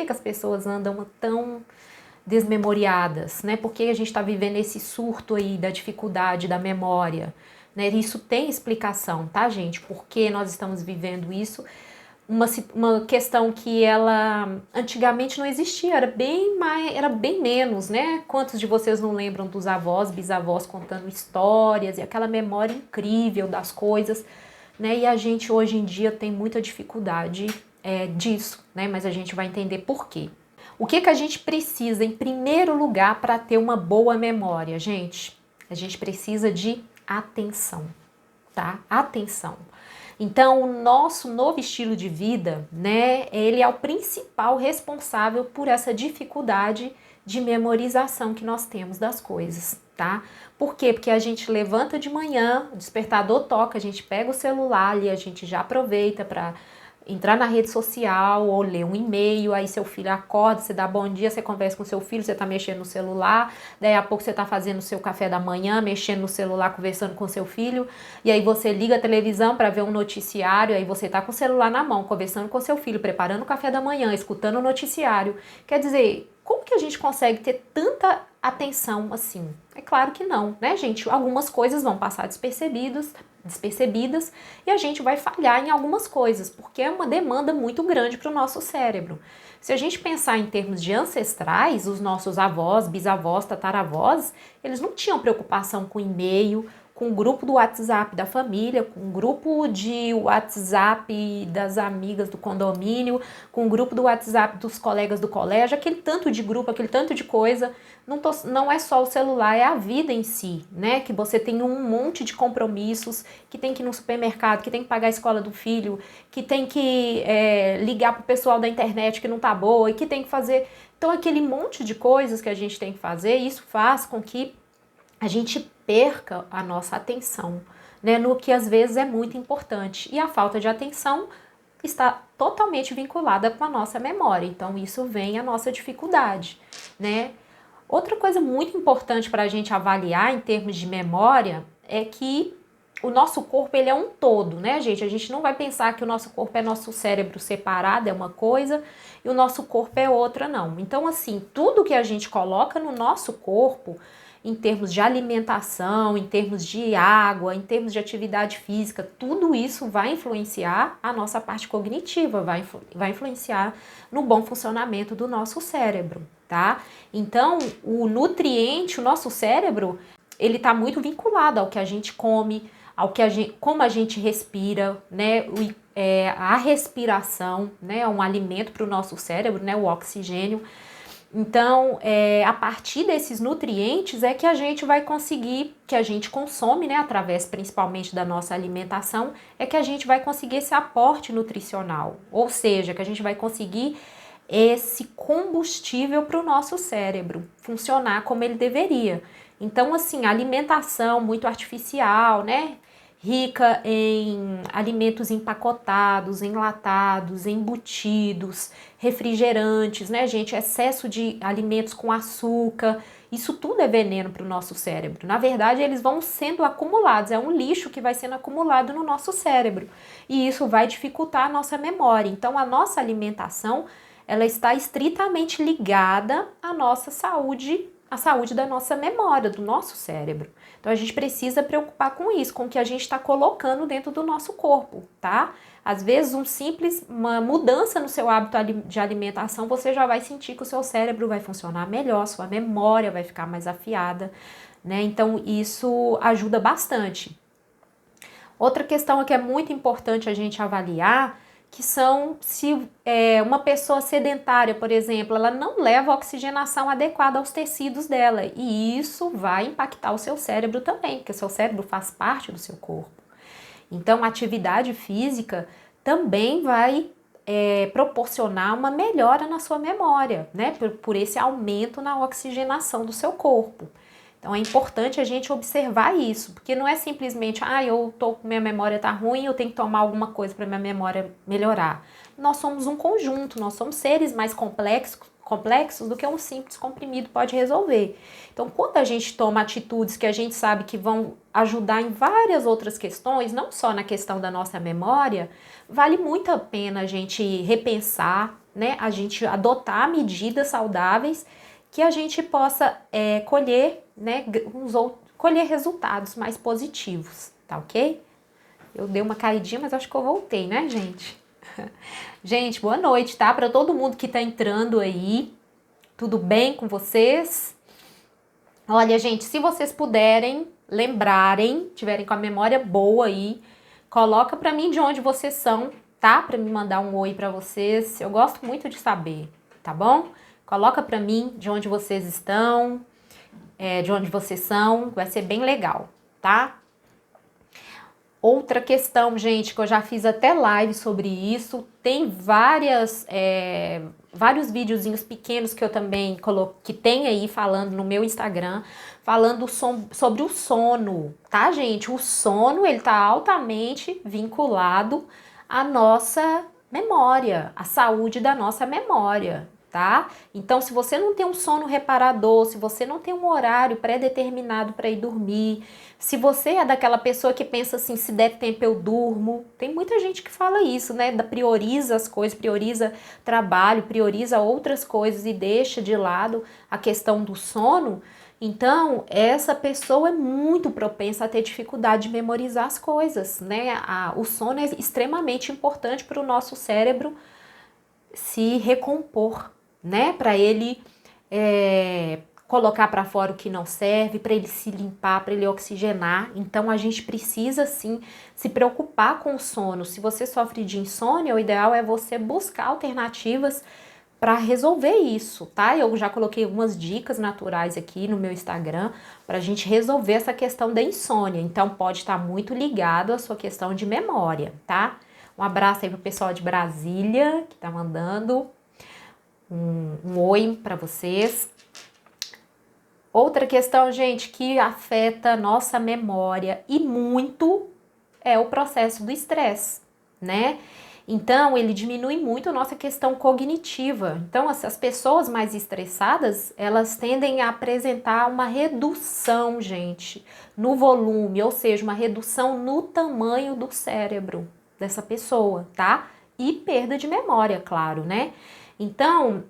que as pessoas andam tão desmemoriadas, né? Por que a gente está vivendo esse surto aí da dificuldade da memória, né? Isso tem explicação, tá, gente? Por que nós estamos vivendo isso? Uma questão que ela antigamente não existia, era bem menos, né? Quantos de vocês não lembram dos avós, bisavós contando histórias e aquela memória incrível das coisas, né? E a gente hoje em dia tem muita dificuldade disso, né? Mas a gente vai entender por quê. O que a gente precisa, em primeiro lugar, para ter uma boa memória, gente? A gente precisa de atenção, tá? Atenção. Então, o nosso novo estilo de vida, né, ele é o principal responsável por essa dificuldade de memorização que nós temos das coisas, tá? Por quê? Porque a gente levanta de manhã, o despertador toca, a gente pega o celular ali, a gente já aproveita para entrar na rede social ou ler um e-mail, aí seu filho acorda, você dá bom dia, você conversa com seu filho, você tá mexendo no celular, daí a pouco você tá fazendo o seu café da manhã, mexendo no celular, conversando com seu filho, e aí você liga a televisão para ver um noticiário, aí você tá com o celular na mão, conversando com seu filho, preparando o café da manhã, escutando o noticiário. Quer dizer, como que a gente consegue ter tanta atenção assim? É claro que não, né, gente? Algumas coisas vão passar despercebidas e a gente vai falhar em algumas coisas, porque é uma demanda muito grande para o nosso cérebro. Se a gente pensar em termos de ancestrais, os nossos avós, bisavós, tataravós, eles não tinham preocupação com e-mail, com o grupo do WhatsApp da família, com o grupo de WhatsApp das amigas do condomínio, com o grupo do WhatsApp dos colegas do colégio, aquele tanto de grupo, aquele tanto de coisa. Não é só o celular, é a vida em si, né? Que você tem um monte de compromissos, que tem que ir no supermercado, que tem que pagar a escola do filho, que tem que ligar pro pessoal da internet que não tá boa e que tem que fazer... Então, aquele monte de coisas que a gente tem que fazer, isso faz com que a gente perca a nossa atenção, né, no que às vezes é muito importante. E a falta de atenção está totalmente vinculada com a nossa memória. Então, isso vem a nossa dificuldade, né? Outra coisa muito importante para a gente avaliar em termos de memória é que o nosso corpo ele é um todo, né, gente? A gente não vai pensar que o nosso corpo é nosso cérebro separado, é uma coisa, e o nosso corpo é outra, não. Então, assim, tudo que a gente coloca no nosso corpo, em termos de alimentação, em termos de água, em termos de atividade física, tudo isso vai influenciar a nossa parte cognitiva, vai influenciar no bom funcionamento do nosso cérebro, tá? Então, o nutriente, o nosso cérebro, ele está muito vinculado ao que a gente come, como a gente respira, né? A respiração, né? É um alimento para o nosso cérebro, né? O oxigênio. Então, a partir desses nutrientes é que a gente vai conseguir, que a gente consome, né, através principalmente da nossa alimentação, é que a gente vai conseguir esse aporte nutricional, ou seja, que a gente vai conseguir esse combustível para o nosso cérebro funcionar como ele deveria. Então, assim, alimentação muito artificial, né, rica em alimentos empacotados, enlatados, embutidos, refrigerantes, né, gente? Excesso de alimentos com açúcar, isso tudo é veneno para o nosso cérebro. Na verdade, eles vão sendo acumulados, é um lixo que vai sendo acumulado no nosso cérebro. E isso vai dificultar a nossa memória. Então, a nossa alimentação, ela está estritamente ligada à nossa saúde, à saúde da nossa memória, do nosso cérebro. Então, a gente precisa preocupar com isso, com o que a gente está colocando dentro do nosso corpo, tá? Às vezes, uma mudança no seu hábito de alimentação, você já vai sentir que o seu cérebro vai funcionar melhor, sua memória vai ficar mais afiada, né? Então, isso ajuda bastante. Outra questão que é muito importante a gente avaliar, que são se uma pessoa sedentária, por exemplo, ela não leva a oxigenação adequada aos tecidos dela, e isso vai impactar o seu cérebro também, porque o seu cérebro faz parte do seu corpo. Então, a atividade física também vai proporcionar uma melhora na sua memória, né, por esse aumento na oxigenação do seu corpo. Então, é importante a gente observar isso, porque não é simplesmente, minha memória tá ruim, eu tenho que tomar alguma coisa para minha memória melhorar. Nós somos um conjunto, nós somos seres mais complexos do que um simples comprimido pode resolver. Então, quando a gente toma atitudes que a gente sabe que vão ajudar em várias outras questões, não só na questão da nossa memória, vale muito a pena a gente repensar, né, a gente adotar medidas saudáveis que a gente possa colher, né, colher resultados mais positivos, tá ok? Eu dei uma caidinha, mas acho que eu voltei, né, gente? Gente, boa noite, tá? Para todo mundo que tá entrando aí, tudo bem com vocês? Olha, gente, se vocês puderem, lembrarem, tiverem com a memória boa aí, coloca para mim de onde vocês são, tá? Para me mandar um oi para vocês. Eu gosto muito de saber, tá bom? Coloca para mim de onde vocês estão, de onde vocês são, vai ser bem legal, tá? Outra questão, gente, que eu já fiz até live sobre isso, tem vários videozinhos pequenos que eu também que tem aí falando no meu Instagram, falando sobre o sono, tá, gente? O sono, ele tá altamente vinculado à nossa memória, à saúde da nossa memória, tá? Então, se você não tem um sono reparador, se você não tem um horário pré-determinado para ir dormir, se você é daquela pessoa que pensa assim, se der tempo eu durmo, tem muita gente que fala isso, né? Prioriza as coisas, prioriza trabalho, prioriza outras coisas e deixa de lado a questão do sono. Então, essa pessoa é muito propensa a ter dificuldade de memorizar as coisas, né? O sono é extremamente importante para o nosso cérebro se recompor, né? Para ele colocar para fora o que não serve, para ele se limpar, para ele oxigenar. Então a gente precisa sim se preocupar com o sono. Se você sofre de insônia, o ideal é você buscar alternativas para resolver isso, tá? Eu já coloquei algumas dicas naturais aqui no meu Instagram para a gente resolver essa questão da insônia. Então pode estar muito ligado à sua questão de memória, tá? Um abraço aí pro pessoal de Brasília que tá mandando um oi para vocês. Outra questão, gente, que afeta a nossa memória e muito é o processo do estresse, né? Então, ele diminui muito a nossa questão cognitiva. Então, as pessoas mais estressadas, elas tendem a apresentar uma redução, gente, no volume, ou seja, uma redução no tamanho do cérebro dessa pessoa, tá? E perda de memória, claro, né? Então,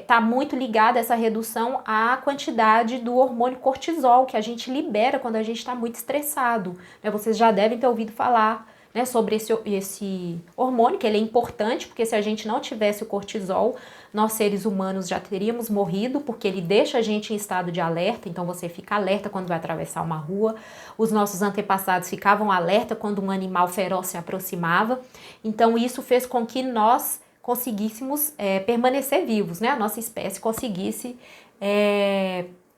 tá muito ligada essa redução à quantidade do hormônio cortisol que a gente libera quando a gente está muito estressado, né? Vocês já devem ter ouvido falar, né, sobre esse hormônio, que ele é importante, porque se a gente não tivesse o cortisol, nós seres humanos já teríamos morrido, porque ele deixa a gente em estado de alerta, então você fica alerta quando vai atravessar uma rua. Os nossos antepassados ficavam alerta quando um animal feroz se aproximava, então isso fez com que nós conseguíssemos permanecer vivos, né? A nossa espécie conseguisse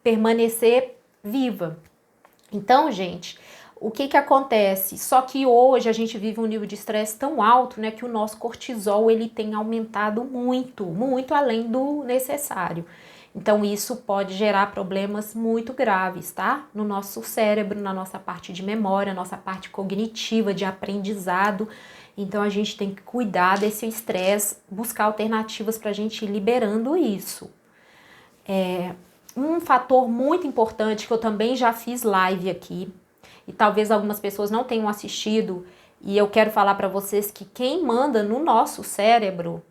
permanecer viva. Então, gente, o que acontece? Só que hoje a gente vive um nível de estresse tão alto, né, que o nosso cortisol ele tem aumentado muito, muito além do necessário. Então isso pode gerar problemas muito graves, tá? No nosso cérebro, na nossa parte de memória, nossa parte cognitiva, de aprendizado. Então a gente tem que cuidar desse estresse, buscar alternativas para a gente ir liberando isso. Um fator muito importante que eu também já fiz live aqui, e talvez algumas pessoas não tenham assistido, e eu quero falar para vocês que quem manda no nosso cérebro,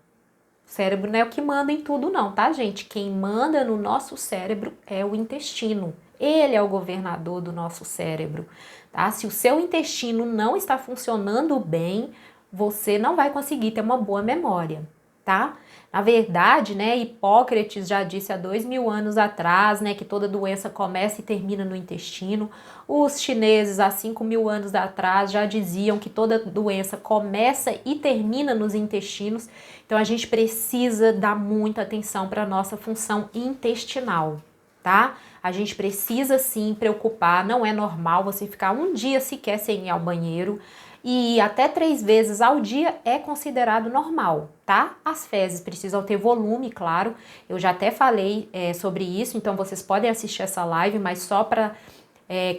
o cérebro não é o que manda em tudo não, tá, gente? Quem manda no nosso cérebro é o intestino. Ele é o governador do nosso cérebro, tá? Se o seu intestino não está funcionando bem, você não vai conseguir ter uma boa memória, tá? Na verdade, né, Hipócrates já disse há 2000 anos atrás, né, que toda doença começa e termina no intestino. Os chineses há 5000 anos atrás já diziam que toda doença começa e termina nos intestinos. Então a gente precisa dar muita atenção para a nossa função intestinal, tá? A gente precisa sim preocupar, não é normal você ficar um dia sequer sem ir ao banheiro. E até 3 vezes ao dia é considerado normal, tá? As fezes precisam ter volume, claro. Eu já até falei sobre isso, então vocês podem assistir essa live, mas só para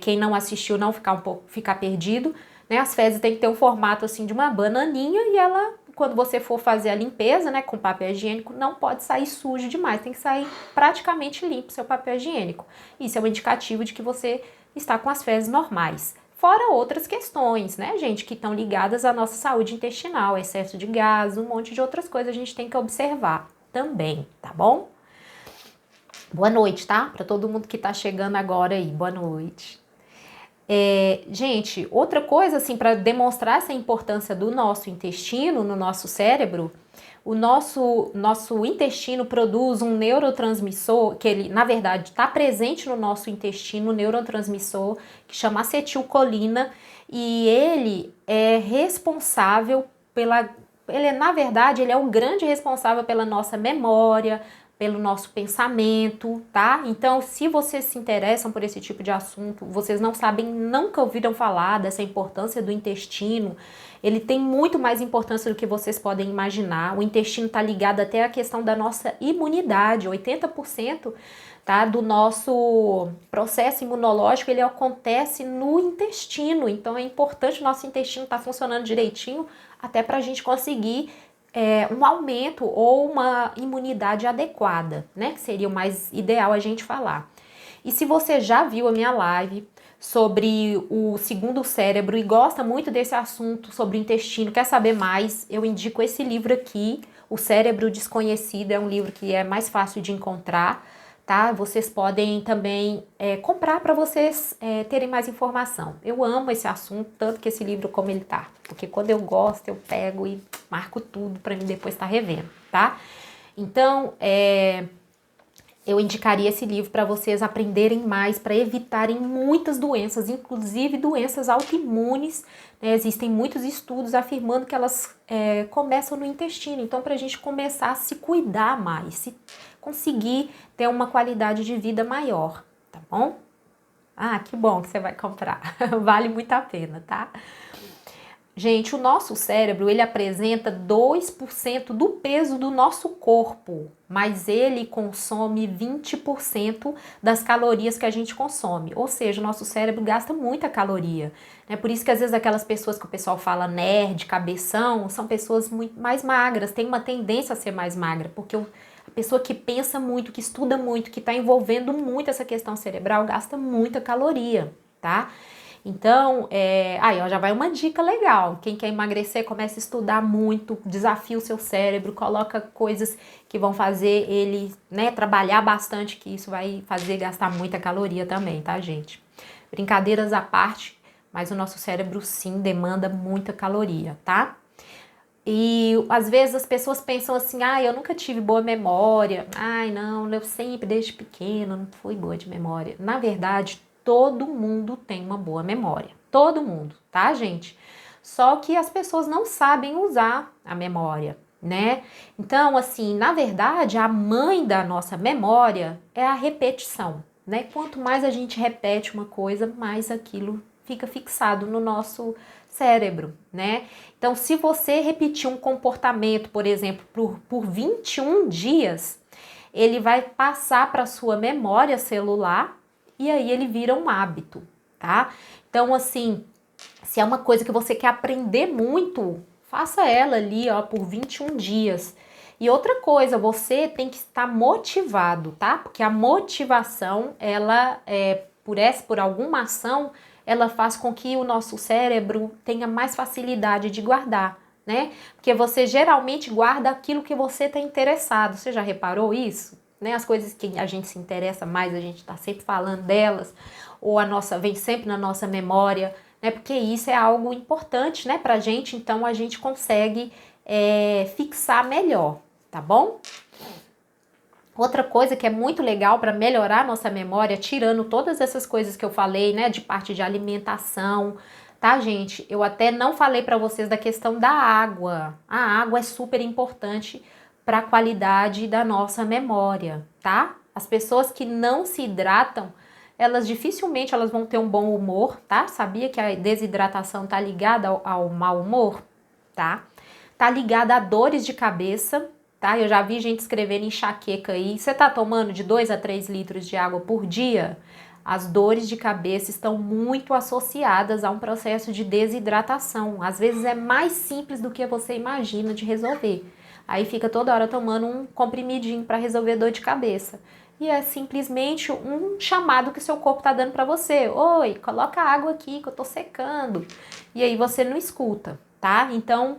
quem não assistiu não ficar perdido, né? As fezes tem que ter um formato assim de uma bananinha e ela, quando você for fazer a limpeza, né, com papel higiênico, não pode sair sujo demais, tem que sair praticamente limpo seu papel higiênico. Isso é um indicativo de que você está com as fezes normais. Fora outras questões, né, gente, que estão ligadas à nossa saúde intestinal, excesso de gás, um monte de outras coisas a gente tem que observar também, tá bom? Boa noite, tá? Para todo mundo que tá chegando agora aí, boa noite. Gente, outra coisa, assim, para demonstrar essa importância do nosso intestino no nosso cérebro, o nosso intestino produz um neurotransmissor, que ele, na verdade, está presente no nosso intestino, um neurotransmissor que chama acetilcolina, e ele é responsável na verdade, ele é o grande responsável pela nossa memória, pelo nosso pensamento, tá? Então, se vocês se interessam por esse tipo de assunto, vocês não sabem, nunca ouviram falar dessa importância do intestino, ele tem muito mais importância do que vocês podem imaginar. O intestino está ligado até à questão da nossa imunidade, 80%, tá, do nosso processo imunológico, ele acontece no intestino, então é importante o nosso intestino estar funcionando direitinho, até para a gente conseguir um aumento ou uma imunidade adequada, né? Que seria o mais ideal a gente falar. E se você já viu a minha live sobre o segundo cérebro e gosta muito desse assunto sobre o intestino, quer saber mais, eu indico esse livro aqui, O Cérebro Desconhecido, é um livro que é mais fácil de encontrar, tá? Vocês podem também comprar para vocês terem mais informação. Eu amo esse assunto, tanto que esse livro como ele tá, porque quando eu gosto eu pego e marco tudo para mim depois estar revendo, tá? Então, eu indicaria esse livro para vocês aprenderem mais, para evitarem muitas doenças, inclusive doenças autoimunes, né? Existem muitos estudos afirmando que elas começam no intestino, então para a gente começar a se cuidar mais, se conseguir ter uma qualidade de vida maior, tá bom? Ah, que bom que você vai comprar, vale muito a pena, tá? Gente, o nosso cérebro, ele apresenta 2% do peso do nosso corpo, mas ele consome 20% das calorias que a gente consome. Ou seja, o nosso cérebro gasta muita caloria. É por isso que às vezes aquelas pessoas que o pessoal fala nerd, cabeção, são pessoas muito mais magras, tem uma tendência a ser mais magra, porque a pessoa que pensa muito, que estuda muito, que está envolvendo muito essa questão cerebral, gasta muita caloria, tá? Então, aí ó, já vai uma dica legal. Quem quer emagrecer, começa a estudar muito, desafia o seu cérebro, coloca coisas que vão fazer ele, né, trabalhar bastante, que isso vai fazer gastar muita caloria também, tá, gente? Brincadeiras à parte, mas o nosso cérebro sim demanda muita caloria, tá? E às vezes as pessoas pensam assim, eu nunca tive boa memória, não, eu sempre desde pequeno não fui boa de memória. Na verdade, todo mundo tem uma boa memória, todo mundo, tá, gente? Só que as pessoas não sabem usar a memória, né? Então, assim, na verdade, a mãe da nossa memória é a repetição, né? Quanto mais a gente repete uma coisa, mais aquilo fica fixado no nosso cérebro, né? Então, se você repetir um comportamento, por exemplo, por 21 dias, ele vai passar para a sua memória celular e aí ele vira um hábito, tá? Então, assim, se é uma coisa que você quer aprender muito, faça ela ali, ó, por 21 dias. E outra coisa, você tem que estar motivado, tá? Porque a motivação, ela, por alguma ação, ela faz com que o nosso cérebro tenha mais facilidade de guardar, né? Porque você geralmente guarda aquilo que você está interessado. Você já reparou isso? Né? As coisas que a gente se interessa mais, a gente está sempre falando delas, ou vem sempre na nossa memória, né? Porque isso é algo importante, né, pra gente, então a gente consegue fixar melhor, tá bom? Outra coisa que é muito legal para melhorar a nossa memória, tirando todas essas coisas que eu falei, né, de parte de alimentação, tá, gente? Eu até não falei para vocês da questão da água. A água é super importante para a qualidade da nossa memória, tá? As pessoas que não se hidratam, elas dificilmente vão ter um bom humor, tá? Sabia que a desidratação tá ligada ao mau humor, tá? Tá ligada a dores de cabeça, tá? Eu já vi gente escrevendo enxaqueca aí. Você tá tomando de 2 a 3 litros de água por dia? As dores de cabeça estão muito associadas a um processo de desidratação. Às vezes é mais simples do que você imagina de resolver. Aí fica toda hora tomando um comprimidinho para resolver dor de cabeça. e é simplesmente um chamado que o seu corpo está dando para você. Oi, coloca água aqui que eu tô secando. E aí você não escuta, tá? Então,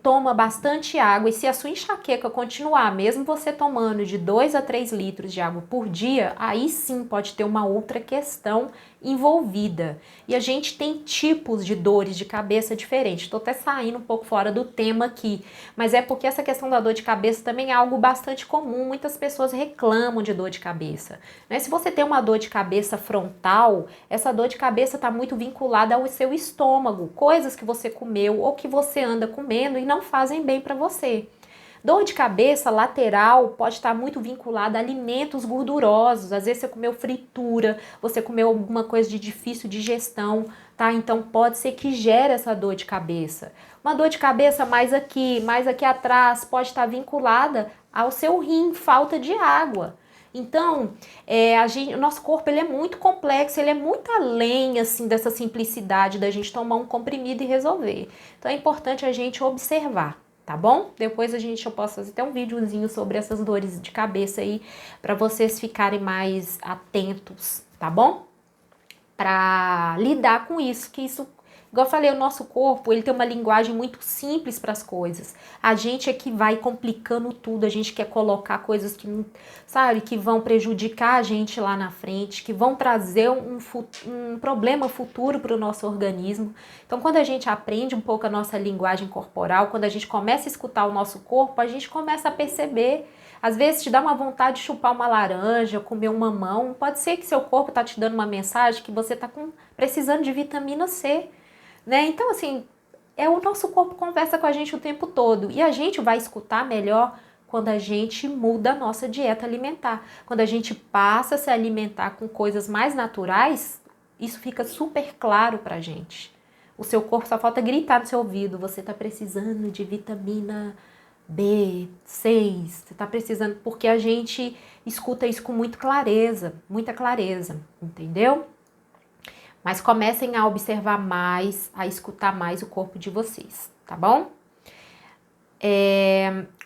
toma bastante água, e se a sua enxaqueca continuar, mesmo você tomando de 2 a 3 litros de água por dia, aí sim pode ter uma outra questão envolvida. E a gente tem tipos de dores de cabeça diferentes. Estou até saindo um pouco fora do tema aqui, mas é porque essa questão da dor de cabeça também é algo bastante comum. Muitas pessoas reclamam de dor de cabeça, né? Se você tem uma dor de cabeça frontal, essa dor de cabeça está muito vinculada ao seu estômago, coisas que você comeu ou que você anda comendo e não fazem bem para você. Dor de cabeça lateral pode estar muito vinculada a alimentos gordurosos. Às vezes você comeu fritura, você comeu alguma coisa de difícil digestão, tá? Então pode ser que gere essa dor de cabeça. Uma dor de cabeça mais aqui atrás, pode estar vinculada ao seu rim, falta de água. Então, o nosso corpo ele é muito complexo, ele é muito além assim dessa simplicidade da gente tomar um comprimido e resolver. Então é importante a gente observar, tá bom? Depois eu posso fazer até um videozinho sobre essas dores de cabeça aí, para vocês ficarem mais atentos, tá bom? Para lidar com isso, que isso, igual eu falei, o nosso corpo, ele tem uma linguagem muito simples para as coisas. A gente é que vai complicando tudo, a gente quer colocar coisas que, sabe, que vão prejudicar a gente lá na frente, que vão trazer um problema futuro para o nosso organismo. Então, quando a gente aprende um pouco a nossa linguagem corporal, quando a gente começa a escutar o nosso corpo, a gente começa a perceber. Às vezes te dá uma vontade de chupar uma laranja, comer um mamão. Pode ser que seu corpo está te dando uma mensagem que você está precisando de vitamina C, né? Então, assim, o nosso corpo conversa com a gente o tempo todo. E a gente vai escutar melhor quando a gente muda a nossa dieta alimentar. Quando a gente passa a se alimentar com coisas mais naturais, isso fica super claro pra gente. O seu corpo só falta gritar no seu ouvido: você está precisando de vitamina B6, você está precisando, porque a gente escuta isso com muita clareza, entendeu? Mas comecem a observar mais, a escutar mais o corpo de vocês, tá bom?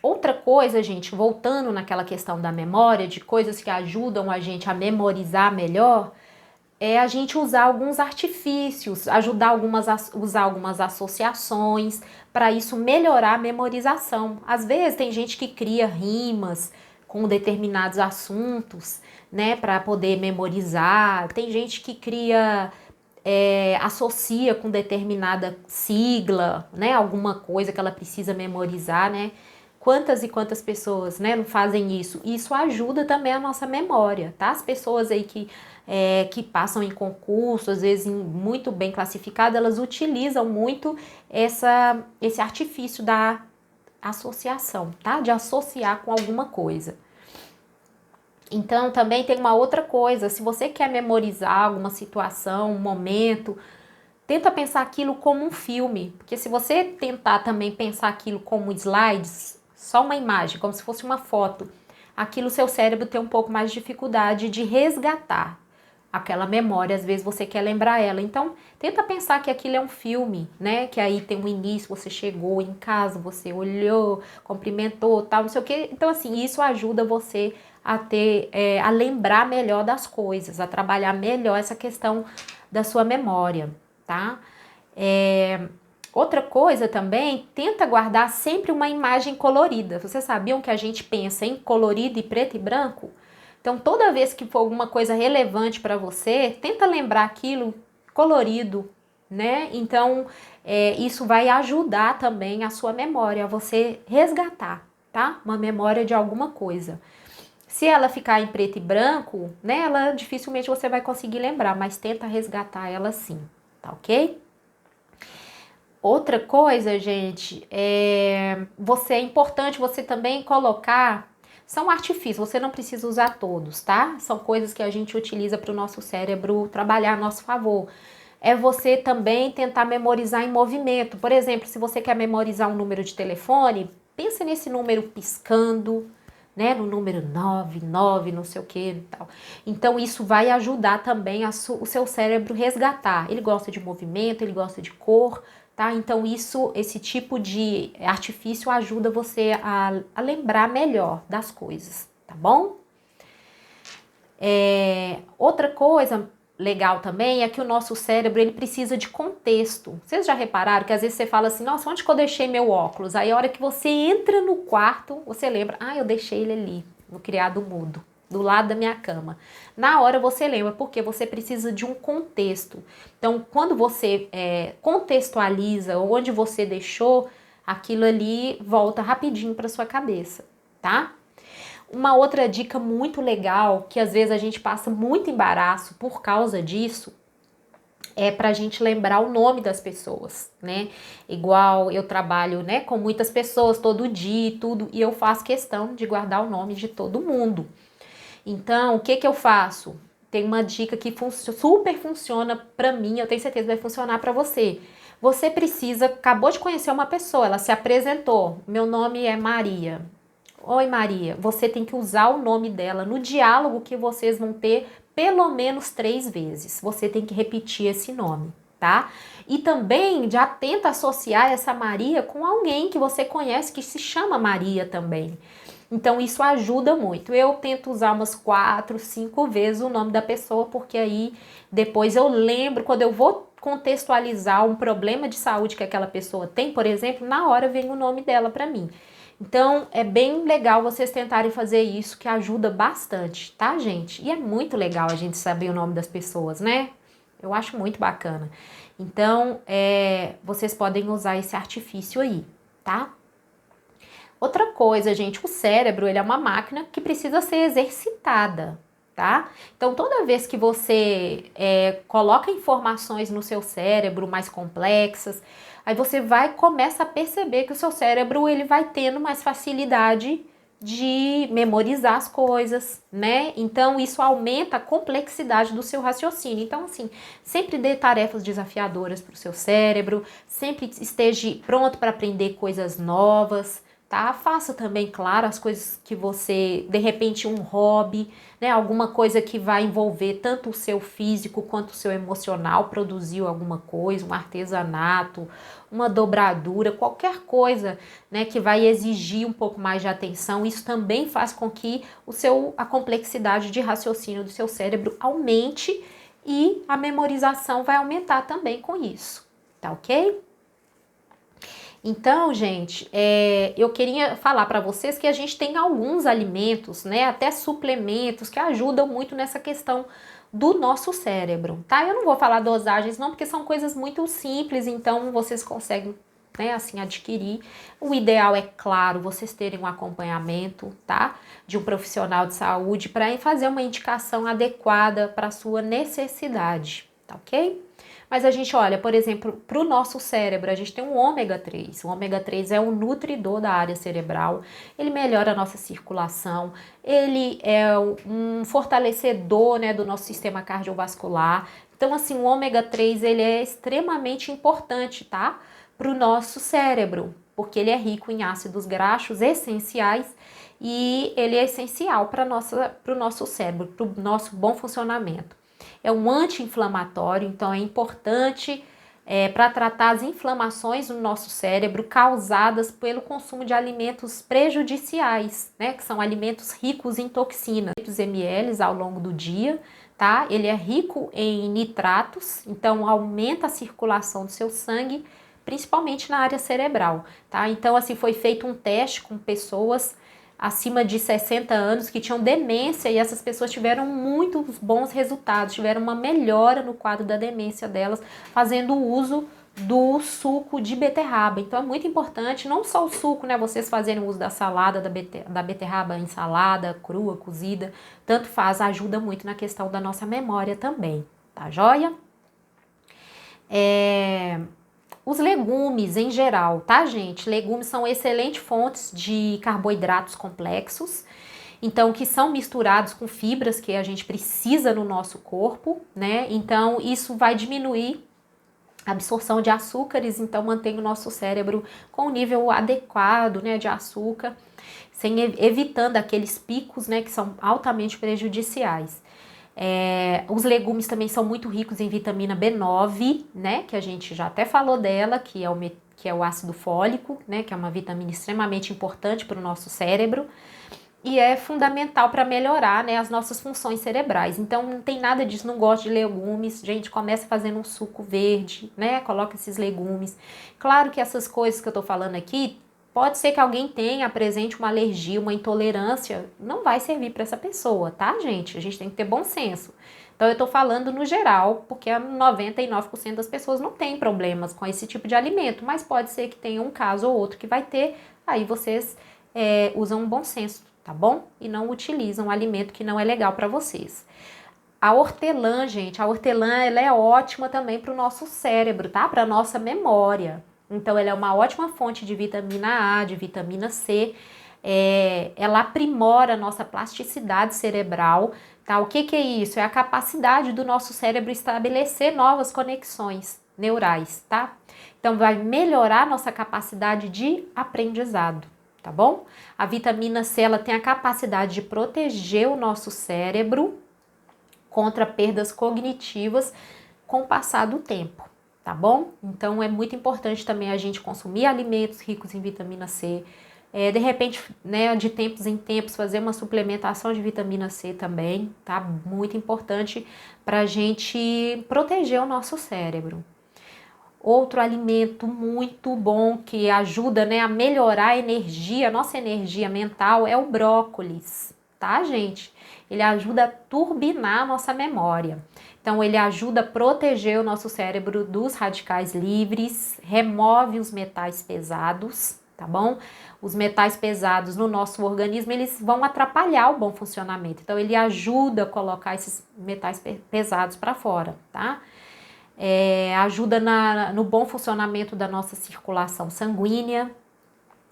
Outra coisa, gente, voltando naquela questão da memória, de coisas que ajudam a gente a memorizar melhor, é a gente usar alguns artifícios, usar algumas associações, para isso melhorar a memorização. Às vezes tem gente que cria rimas com determinados assuntos, né, para poder memorizar. Tem gente que cria, associa com determinada sigla, né, alguma coisa que ela precisa memorizar, né. Quantas e quantas pessoas, né, não fazem isso? Isso ajuda também a nossa memória, tá? As pessoas aí que passam em concurso, às vezes muito bem classificadas, elas utilizam muito esse artifício da associação, tá? De associar com alguma coisa. Então, também tem uma outra coisa: se você quer memorizar alguma situação, um momento, tenta pensar aquilo como um filme, porque se você tentar também pensar aquilo como slides, só uma imagem, como se fosse uma foto, aquilo seu cérebro tem um pouco mais de dificuldade de resgatar aquela memória. Às vezes você quer lembrar ela, então tenta pensar que aquilo é um filme, né? Que aí tem um início, você chegou em casa, você olhou, cumprimentou, tal, não sei o que. Então, assim, isso ajuda você a a lembrar melhor das coisas, a trabalhar melhor essa questão da sua memória, tá? Outra coisa também, tenta guardar sempre uma imagem colorida. Vocês sabiam que a gente pensa em colorido e preto e branco? Então, toda vez que for alguma coisa relevante para você, tenta lembrar aquilo colorido, né? Então, isso vai ajudar também a sua memória, a você resgatar, tá? Uma memória de alguma coisa. Se ela ficar em preto e branco, né, ela dificilmente você vai conseguir lembrar, mas tenta resgatar ela sim, tá ok? Outra coisa, gente, é importante você também colocar, são artifícios, você não precisa usar todos, tá? São coisas que a gente utiliza para o nosso cérebro trabalhar a nosso favor. É você também tentar memorizar em movimento. Por exemplo, se você quer memorizar um número de telefone, pensa nesse número piscando, né? No número 99, não sei o que e tal. Então, isso vai ajudar também o seu cérebro resgatar. Ele gosta de movimento, ele gosta de cor, tá? Então, esse tipo de artifício ajuda você a lembrar melhor das coisas, tá bom? Outra coisa legal também é que o nosso cérebro, ele precisa de contexto. Vocês já repararam que às vezes você fala assim, nossa, onde que eu deixei meu óculos? Aí a hora que você entra no quarto, você lembra, eu deixei ele ali, no criado mudo, do lado da minha cama. Na hora você lembra, porque você precisa de um contexto. Então, quando você contextualiza onde você deixou, aquilo ali volta rapidinho para sua cabeça, tá? Uma outra dica muito legal, que às vezes a gente passa muito embaraço por causa disso, é pra gente lembrar o nome das pessoas, né? Igual eu trabalho, né, com muitas pessoas todo dia e tudo, e eu faço questão de guardar o nome de todo mundo. Então, o que que eu faço? Tem uma dica que super funciona pra mim, eu tenho certeza que vai funcionar pra você. Você precisa, acabou de conhecer uma pessoa, ela se apresentou, meu nome é Maria. Oi, Maria, você tem que usar o nome dela no diálogo que vocês vão ter pelo menos 3 vezes. Você tem que repetir esse nome, tá? E também já tenta associar essa Maria com alguém que você conhece que se chama Maria também. Então isso ajuda muito. Eu tento usar umas 4, 5 vezes o nome da pessoa, porque aí depois eu lembro, quando eu vou contextualizar um problema de saúde que aquela pessoa tem, por exemplo, na hora vem o nome dela para mim. Então, é bem legal vocês tentarem fazer isso, que ajuda bastante, tá, gente? E é muito legal a gente saber o nome das pessoas, né? Eu acho muito bacana. Então, vocês podem usar esse artifício aí, tá? Outra coisa, gente, o cérebro, ele é uma máquina que precisa ser exercitada, tá? Então, toda vez que você coloca informações no seu cérebro mais complexas, aí você começa a perceber que o seu cérebro, ele vai tendo mais facilidade de memorizar as coisas, né? Então, isso aumenta a complexidade do seu raciocínio. Então, assim, sempre dê tarefas desafiadoras para o seu cérebro, sempre esteja pronto para aprender coisas novas, tá? Faça também, claro, as coisas que você, de repente, um hobby, né? Alguma coisa que vai envolver tanto o seu físico quanto o seu emocional, produziu alguma coisa, um artesanato, uma dobradura, qualquer coisa, né, que vai exigir um pouco mais de atenção. Isso também faz com que a complexidade de raciocínio do seu cérebro aumente e a memorização vai aumentar também com isso, tá ok? Então, gente, eu queria falar para vocês que a gente tem alguns alimentos, né, até suplementos que ajudam muito nessa questão do nosso cérebro, tá? Eu não vou falar dosagens não, porque são coisas muito simples, então vocês conseguem, né, assim, adquirir. O ideal é, claro, vocês terem um acompanhamento, tá? De um profissional de saúde para fazer uma indicação adequada para a sua necessidade, tá ok? Mas a gente olha, por exemplo, para o nosso cérebro, a gente tem um ômega 3. O ômega 3 é um nutridor da área cerebral, ele melhora a nossa circulação, ele é um fortalecedor, né, do nosso sistema cardiovascular. Então, assim, o ômega 3 ele é extremamente importante, tá? Para o nosso cérebro, porque ele é rico em ácidos graxos essenciais e ele é essencial para o nosso cérebro, para o nosso bom funcionamento. É um anti-inflamatório, então é importante para tratar as inflamações no nosso cérebro causadas pelo consumo de alimentos prejudiciais, né? Que são alimentos ricos em toxinas, 800 ml ao longo do dia, tá? Ele é rico em nitratos, então aumenta a circulação do seu sangue, principalmente na área cerebral, tá? Então, assim, foi feito um teste com pessoas acima de 60 anos que tinham demência e essas pessoas tiveram muitos bons resultados, tiveram uma melhora no quadro da demência delas, fazendo uso do suco de beterraba. Então é muito importante, não só o suco, né, vocês fazerem uso da salada, da beterraba em salada, crua, cozida, tanto faz, ajuda muito na questão da nossa memória também, tá joia? Os legumes em geral, tá, gente? Legumes são excelentes fontes de carboidratos complexos, então que são misturados com fibras que a gente precisa no nosso corpo, né? Então isso vai diminuir a absorção de açúcares, então mantém o nosso cérebro com um nível adequado, né, de açúcar, evitando aqueles picos, né, que são altamente prejudiciais. Os legumes também são muito ricos em vitamina B9, né, que a gente já até falou dela, que é o ácido fólico, né, que é uma vitamina extremamente importante para o nosso cérebro. e é fundamental para melhorar, né, as nossas funções cerebrais. Então não tem nada disso, não gosto de legumes, gente, começa fazendo um suco verde, né, coloca esses legumes. Claro que essas coisas que eu tô falando aqui, pode ser que alguém tenha, apresente uma alergia, uma intolerância, não vai servir para essa pessoa, tá, gente? A gente tem que ter bom senso. Então eu tô falando no geral, porque 99% das pessoas não tem problemas com esse tipo de alimento, mas pode ser que tenha um caso ou outro que vai ter, aí vocês usam um bom senso, tá bom? E não utilizam um alimento que não é legal para vocês. A hortelã, gente, a hortelã ela é ótima também para o nosso cérebro, tá? Para nossa memória. Então ela é uma ótima fonte de vitamina A, de vitamina C. Ela aprimora a nossa plasticidade cerebral, tá? O que que é isso? É a capacidade do nosso cérebro estabelecer novas conexões neurais, tá? Então vai melhorar a nossa capacidade de aprendizado, tá bom? A vitamina C, ela tem a capacidade de proteger o nosso cérebro contra perdas cognitivas com o passar do tempo, tá bom? Então é muito importante também a gente consumir alimentos ricos em vitamina C, de repente, né, de tempos em tempos, fazer uma suplementação de vitamina C também, tá? Muito importante para a gente proteger o nosso cérebro. Outro alimento muito bom que ajuda, né, a melhorar a energia, a nossa energia mental, é o brócolis, tá, gente? Ele ajuda a turbinar a nossa memória. Então, ele ajuda a proteger o nosso cérebro dos radicais livres, remove os metais pesados, tá bom? Os metais pesados no nosso organismo, eles vão atrapalhar o bom funcionamento. Então, ele ajuda a colocar esses metais pesados para fora, tá? Ajuda no bom funcionamento da nossa circulação sanguínea,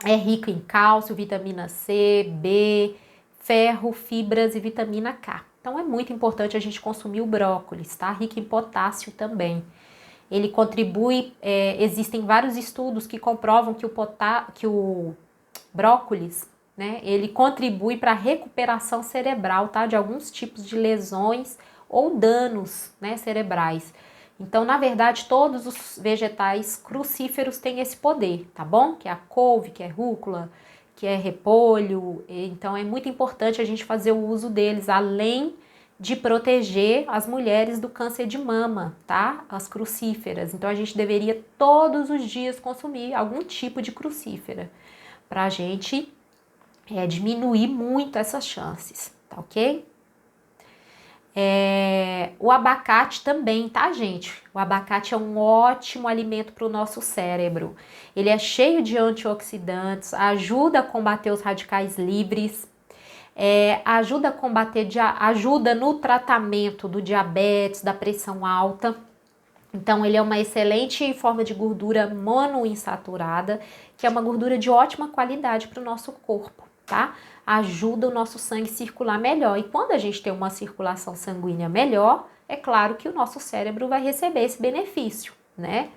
é rico em cálcio, vitamina C, B, ferro, fibras e vitamina K. Então é muito importante a gente consumir o brócolis, tá? Rico em potássio também. Ele contribui, existem vários estudos que comprovam que o brócolis, né, ele contribui para a recuperação cerebral, tá? De alguns tipos de lesões ou danos, né, cerebrais. Então, na verdade, todos os vegetais crucíferos têm esse poder, tá bom? Que é a couve, que é rúcula, que é repolho. Então, é muito importante a gente fazer o uso deles, além de proteger as mulheres do câncer de mama, tá? As crucíferas. Então, a gente deveria todos os dias consumir algum tipo de crucífera pra gente diminuir muito essas chances, tá ok? O abacate também, tá, gente? O abacate é um ótimo alimento para o nosso cérebro. Ele é cheio de antioxidantes, ajuda a combater os radicais livres, ajuda no tratamento do diabetes, da pressão alta. Então, ele é uma excelente forma de gordura monoinsaturada, que é uma gordura de ótima qualidade para o nosso corpo, tá? Ajuda o nosso sangue a circular melhor. E quando a gente tem uma circulação sanguínea melhor, é claro que o nosso cérebro vai receber esse benefício, né?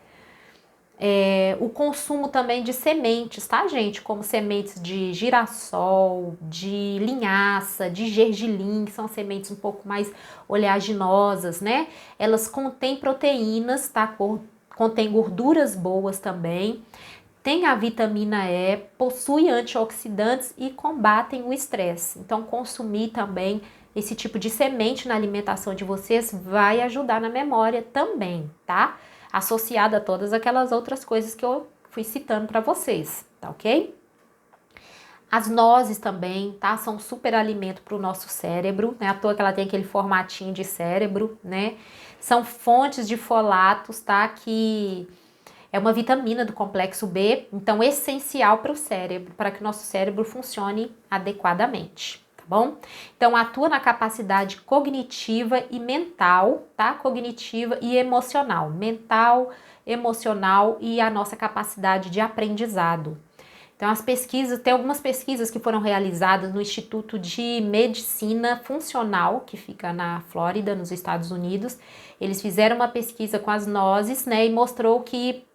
O consumo também de sementes, tá, gente? Como sementes de girassol, de linhaça, de gergelim, que são sementes um pouco mais oleaginosas, né? Elas contêm proteínas, tá? Contém gorduras boas também. Tem a vitamina E, possui antioxidantes e combatem o estresse. Então, consumir também esse tipo de semente na alimentação de vocês vai ajudar na memória também, tá? Associada a todas aquelas outras coisas que eu fui citando para vocês, tá ok? As nozes também, tá? São um super alimento para o nosso cérebro, né? À toa que ela tem aquele formatinho de cérebro, né? São fontes de folatos, tá? Que é uma vitamina do complexo B, então essencial para o cérebro, para que o nosso cérebro funcione adequadamente, tá bom? Então atua na capacidade cognitiva e mental, tá? Cognitiva e emocional, mental, emocional e a nossa capacidade de aprendizado. Então tem algumas pesquisas que foram realizadas no Instituto de Medicina Funcional, que fica na Flórida, nos Estados Unidos. Eles fizeram uma pesquisa com as nozes, né, e mostrou que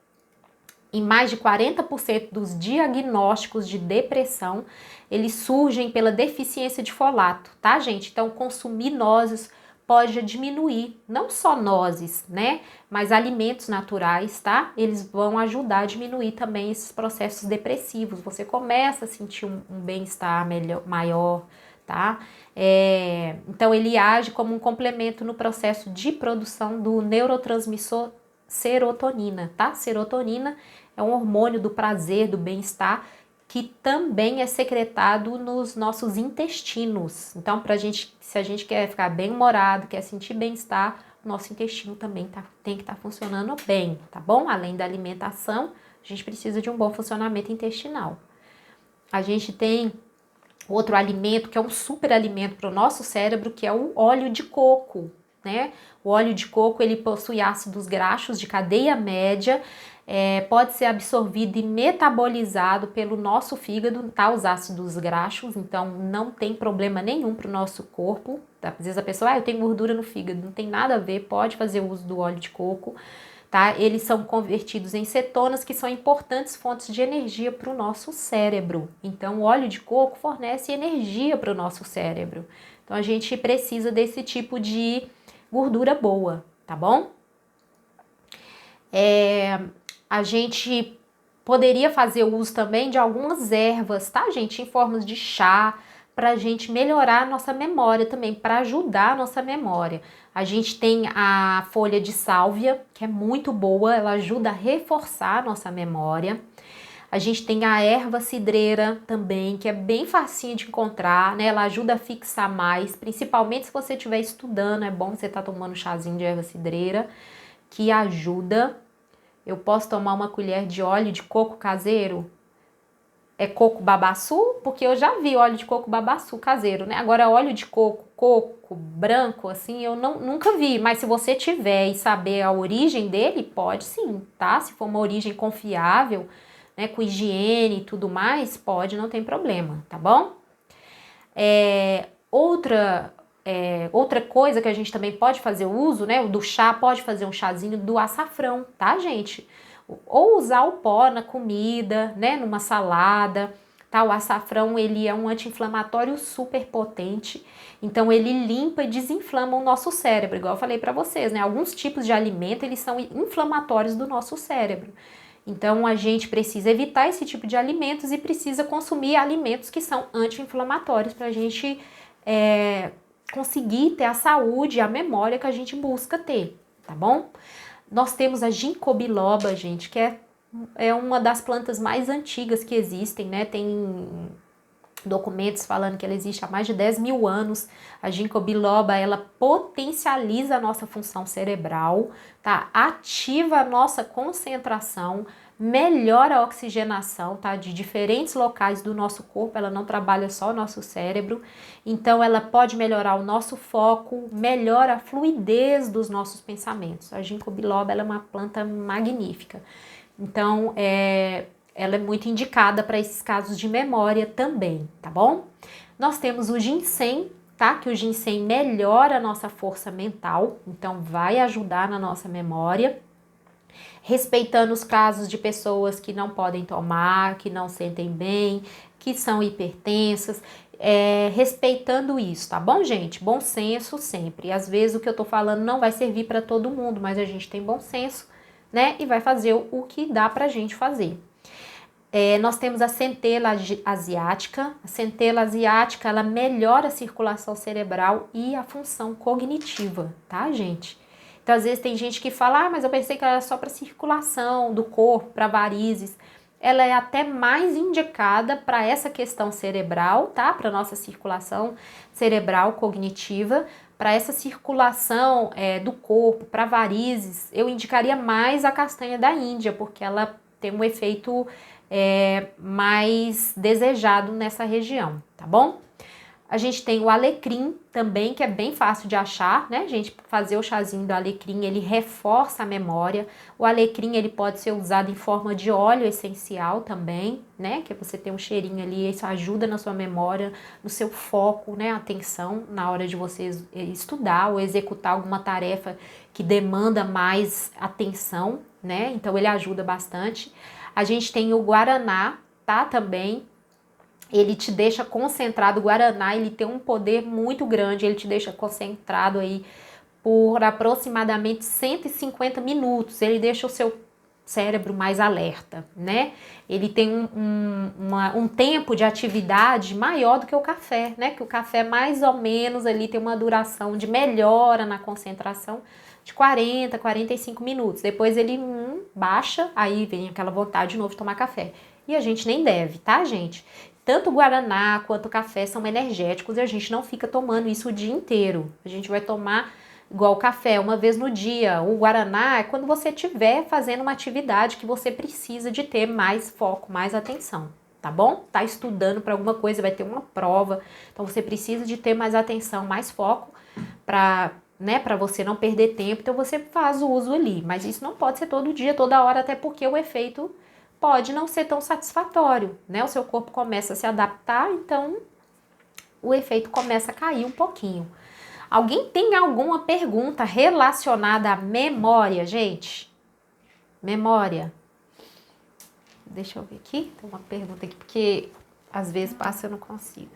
em mais de 40% dos diagnósticos de depressão, eles surgem pela deficiência de folato, tá, gente? Então, consumir nozes pode diminuir, não só nozes, né, mas alimentos naturais, tá? Eles vão ajudar a diminuir também esses processos depressivos. Você começa a sentir um bem-estar maior, tá? Então ele age como um complemento no processo de produção do neurotransmissor serotonina, tá? Serotonina é um hormônio do prazer, do bem-estar, que também é secretado nos nossos intestinos. Então, se a gente quer ficar bem-humorado, quer sentir bem-estar, o nosso intestino também tem que estar funcionando bem, tá bom? Além da alimentação, a gente precisa de um bom funcionamento intestinal. A gente tem outro alimento que é um super alimento para o nosso cérebro, que é o óleo de coco, né? O óleo de coco, ele possui ácidos graxos de cadeia média, pode ser absorvido e metabolizado pelo nosso fígado, tá? Os ácidos graxos, então não tem problema nenhum para o nosso corpo, tá? Às vezes a pessoa, eu tenho gordura no fígado, não tem nada a ver, pode fazer uso do óleo de coco, tá? Eles são convertidos em cetonas, que são importantes fontes de energia para o nosso cérebro. Então, o óleo de coco fornece energia para o nosso cérebro. Então, a gente precisa desse tipo de gordura boa, tá bom? A gente poderia fazer uso também de algumas ervas, tá, gente? Em formas de chá, para a gente melhorar a nossa memória também, para ajudar a nossa memória. A gente tem a folha de sálvia, que é muito boa, ela ajuda a reforçar a nossa memória. A gente tem a erva cidreira também, que é bem facinho de encontrar, né? Ela ajuda a fixar mais, principalmente se você estiver estudando, é bom você estar tomando um chazinho de erva cidreira, que ajuda. Eu posso tomar uma colher de óleo de coco caseiro? É coco babaçu? Porque eu já vi óleo de coco babaçu caseiro, né? Agora, óleo de coco branco, assim, eu nunca vi. Mas se você tiver e saber a origem dele, pode sim, tá? Se for uma origem confiável, né, com higiene e tudo mais, pode, não tem problema, tá bom? Outra coisa que a gente também pode fazer uso, né, do chá, pode fazer um chazinho do açafrão, tá, gente? Ou usar o pó na comida, né, numa salada, tá? O açafrão, ele é um anti-inflamatório super potente, então ele limpa e desinflama o nosso cérebro, igual eu falei para vocês, né? Alguns tipos de alimento, eles são inflamatórios do nosso cérebro. Então, a gente precisa evitar esse tipo de alimentos e precisa consumir alimentos que são anti-inflamatórios para a gente conseguir ter a saúde e a memória que a gente busca ter, tá bom? Nós temos a ginkgo biloba, gente, que é uma das plantas mais antigas que existem, né? Tem documentos falando que ela existe há mais de 10 mil anos. A ginkgo biloba, ela potencializa a nossa função cerebral, tá? Ativa a nossa concentração, melhora a oxigenação, tá? De diferentes locais do nosso corpo, ela não trabalha só o nosso cérebro, então ela pode melhorar o nosso foco, melhora a fluidez dos nossos pensamentos. A ginkgo biloba, ela é uma planta magnífica. Então, ela é muito indicada para esses casos de memória também, tá bom? Nós temos o ginseng, tá? Que o ginseng melhora a nossa força mental, então vai ajudar na nossa memória, respeitando os casos de pessoas que não podem tomar, que não sentem bem, que são hipertensas, respeitando isso, tá bom, gente? Bom senso sempre. Às vezes o que eu tô falando não vai servir para todo mundo, mas a gente tem bom senso, né? E vai fazer o que dá pra gente fazer. Nós temos a centela asiática. A centela asiática, ela melhora a circulação cerebral e a função cognitiva, tá, gente? Então, às vezes tem gente que fala, mas eu pensei que ela era só para circulação do corpo, para varizes. Ela é até mais indicada para essa questão cerebral, tá? Para nossa circulação cerebral cognitiva, para essa circulação do corpo, para varizes, eu indicaria mais a castanha da Índia, porque ela tem um efeito mais desejado nessa região, tá bom? A gente tem o alecrim também, que é bem fácil de achar, né, gente? Fazer o chazinho do alecrim, ele reforça a memória. O alecrim, ele pode ser usado em forma de óleo essencial também, né? Que você tem um cheirinho ali, isso ajuda na sua memória, no seu foco, né? Atenção na hora de você estudar ou executar alguma tarefa que demanda mais atenção, né? Então, ele ajuda bastante. A gente tem o guaraná, tá? Também. ele te deixa concentrado. O guaraná, ele tem um poder muito grande, ele te deixa concentrado aí por aproximadamente 150 minutos. Ele deixa o seu cérebro mais alerta, né? Ele tem um tempo de atividade maior do que o café, né? Que o café mais ou menos ali tem uma duração de melhora na concentração de 40, 45 minutos. Depois ele baixa, aí vem aquela vontade de novo de tomar café. E a gente nem deve, tá, gente? Tanto o guaraná quanto o café são energéticos e a gente não fica tomando isso o dia inteiro. A gente vai tomar igual o café, uma vez no dia. O guaraná é quando você estiver fazendo uma atividade que você precisa de ter mais foco, mais atenção, tá bom? Tá estudando para alguma coisa, vai ter uma prova, então você precisa de ter mais atenção, mais foco para, né, para você não perder tempo, então você faz o uso ali. Mas isso não pode ser todo dia, toda hora, até porque o efeito pode não ser tão satisfatório, né? O seu corpo começa a se adaptar, então o efeito começa a cair um pouquinho. Alguém tem alguma pergunta relacionada à memória, gente? Memória. Deixa eu ver aqui. Tem uma pergunta aqui, porque às vezes passa e eu não consigo.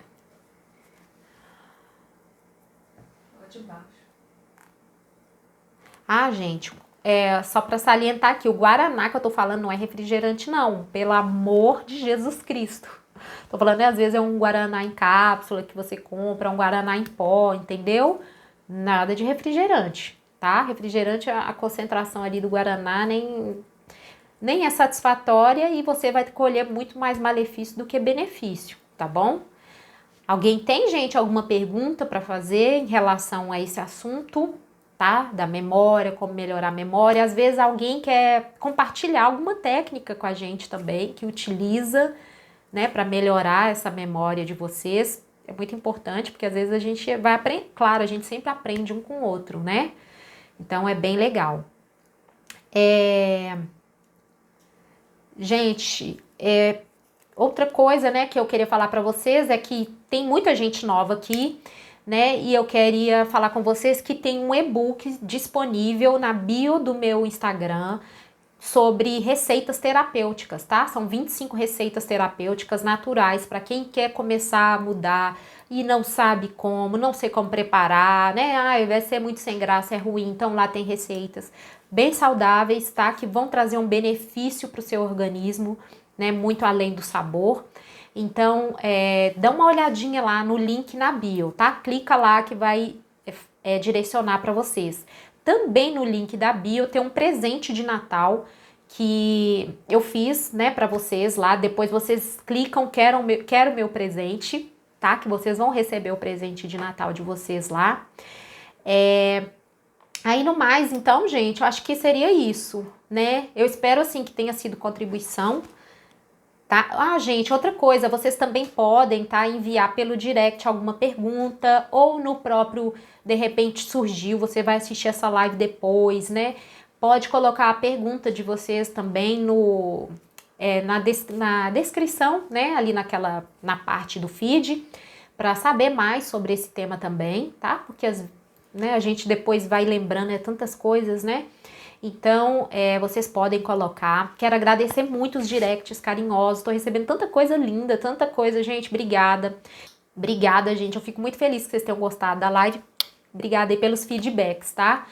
De baixo. Ah, gente, só para salientar aqui, o guaraná que eu tô falando não é refrigerante, não. Pelo amor de Jesus Cristo. Tô falando, às vezes é um guaraná em cápsula que você compra, um guaraná em pó, entendeu? Nada de refrigerante, tá? Refrigerante, a concentração ali do guaraná nem é satisfatória e você vai colher muito mais malefício do que benefício, tá bom? Alguém tem, gente, alguma pergunta para fazer em relação a esse assunto, tá? Da memória, como melhorar a memória. Às vezes alguém quer compartilhar alguma técnica com a gente também, que utiliza, né, para melhorar essa memória de vocês. É muito importante, porque às vezes a gente vai aprender, claro, a gente sempre aprende um com o outro, né? Então é bem legal. Gente, outra coisa, né, que eu queria falar para vocês é que tem muita gente nova aqui, né? E eu queria falar com vocês que tem um e-book disponível na bio do meu Instagram sobre receitas terapêuticas, tá? São 25 receitas terapêuticas naturais para quem quer começar a mudar e não sabe como, não sei como preparar, né? Ai, vai ser muito sem graça, é ruim. Então lá tem receitas bem saudáveis, tá? Que vão trazer um benefício para o seu organismo, né? Muito além do sabor. Então, dá uma olhadinha lá no link na bio, tá? Clica lá que vai direcionar para vocês. Também no link da bio tem um presente de Natal que eu fiz, né, para vocês lá. Depois vocês clicam, quero o meu presente, tá? Que vocês vão receber o presente de Natal de vocês lá. Aí no mais, então, gente, eu acho que seria isso, né? Eu espero, assim, que tenha sido contribuição, tá? Ah, gente, outra coisa, vocês também podem, tá, enviar pelo direct alguma pergunta ou no próprio, de repente surgiu, você vai assistir essa live depois, né? Pode colocar a pergunta de vocês também na descrição, né, ali na parte do feed, para saber mais sobre esse tema também, tá? Porque né, a gente depois vai lembrando tantas coisas, né? Então, vocês podem colocar. Quero agradecer muito os directs carinhosos. Tô recebendo tanta coisa linda, tanta coisa, gente. Obrigada. Obrigada, gente. Eu fico muito feliz que vocês tenham gostado da live. Obrigada aí pelos feedbacks, tá?